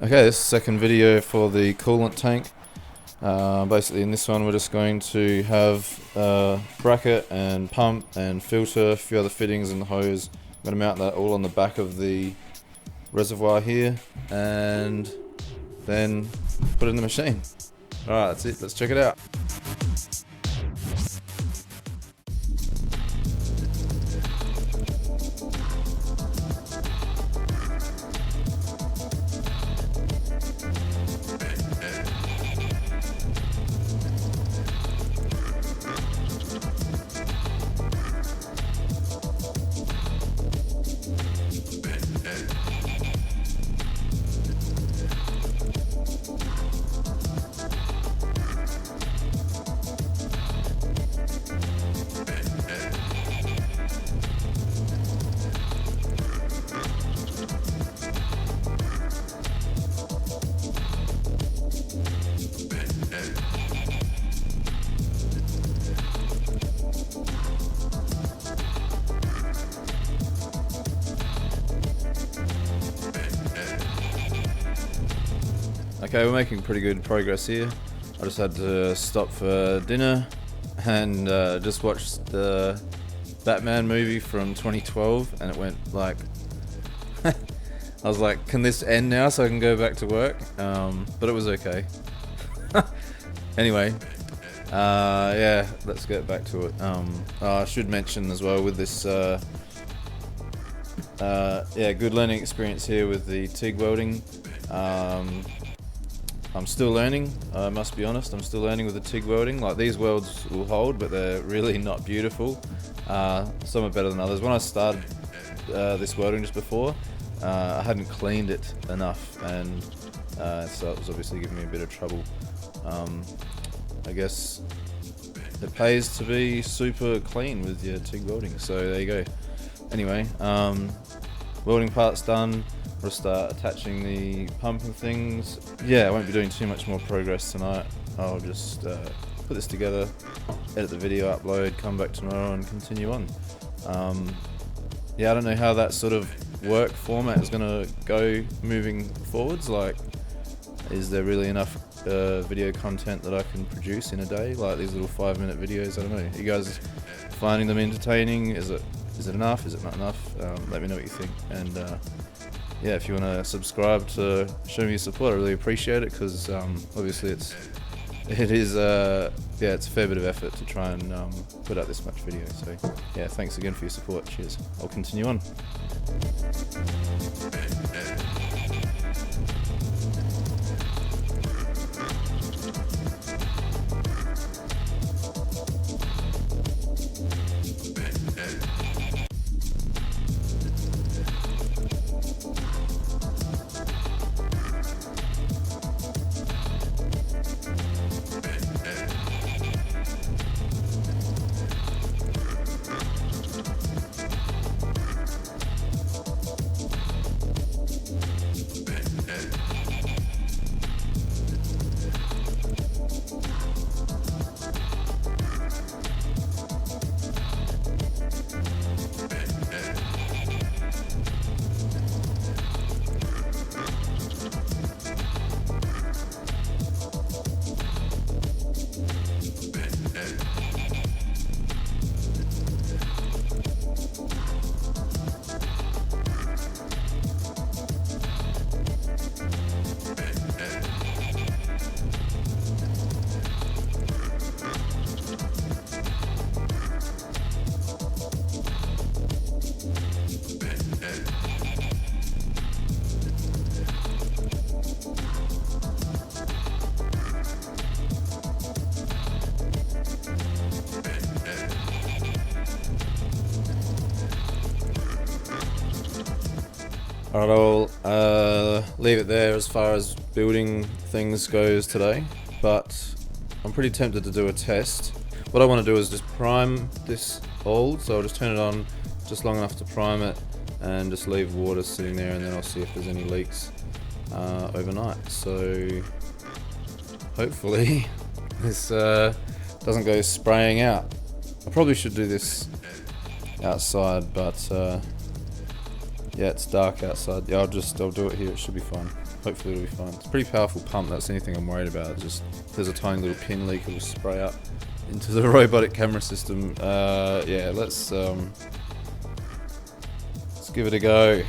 Okay, this is the second video for the coolant tank. Basically in this one we're just going to have bracket and pump and filter, a few other fittings and the hose. I'm going to mount that all on the back of the reservoir here and then put it in the machine. Alright, that's it, let's check it out. Okay, we're making pretty good progress here. I just had to stop for dinner and just watched the Batman movie from 2012 and it went like I was like, can this end now so I can go back to work? But it was okay. Anyway, yeah, let's get back to it. I should mention as well with this yeah, good learning experience here with the TIG welding. I'm still learning, I must be honest, I'm still learning with the TIG welding. Like, these welds will hold, but they're really not beautiful. Some are better than others. When I started this welding just before, I hadn't cleaned it enough, and so it was obviously giving me a bit of trouble. I guess it pays to be super clean with your TIG welding, so there you go. Anyway, welding part's done. We'll start attaching the pump and things. Yeah, I won't be doing too much more progress tonight. I'll just put this together, edit the video, upload, come back tomorrow and continue on. Yeah, I don't know how that sort of work format is going to go moving forwards. Like, is there really enough video content that I can produce in a day? Like these little 5-minute videos, I don't know. Are you guys finding them entertaining? Is it enough? Is it not enough? Let me know what you think. And yeah, if you want to subscribe to show me your support, I really appreciate it, because obviously it is yeah, it's a fair bit of effort to try and put out this much video. So yeah, thanks again for your support. Cheers. I'll continue on. Alright, I'll leave it there as far as building things goes today, but I'm pretty tempted to do a test. What I want to do is just prime this old, so I'll just turn it on just long enough to prime it and just leave water sitting there, and then I'll see if there's any leaks overnight. So hopefully this doesn't go spraying out. I probably should do this outside, but Yeah, it's dark outside. Yeah, I'll do it here. It should be fine. Hopefully it'll be fine. It's a pretty powerful pump. That's the only thing I'm worried about. It's just if there's a tiny little pin leak, it'll spray up into the robotic camera system. Yeah, let's give it a go.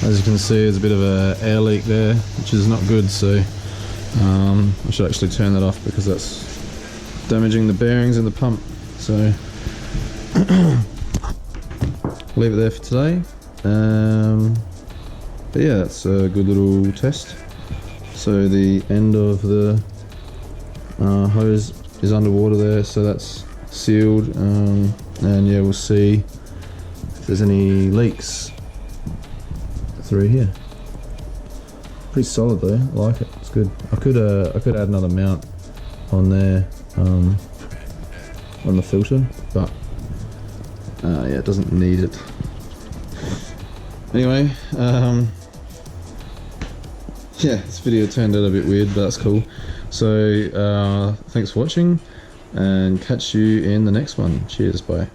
As you can see, there's a bit of an air leak there, which is not good, so I should actually turn that off because that's damaging the bearings in the pump. So leave it there for today. But yeah, that's a good little test. So the end of the hose is underwater there, so that's sealed, and yeah, we'll see if there's any leaks through here. Pretty solid though, I like it, it's good. I could add another mount on there, on the filter, but yeah, it doesn't need it. Anyway, yeah, this video turned out a bit weird, but that's cool. So thanks for watching, and catch you in the next one. Cheers, bye.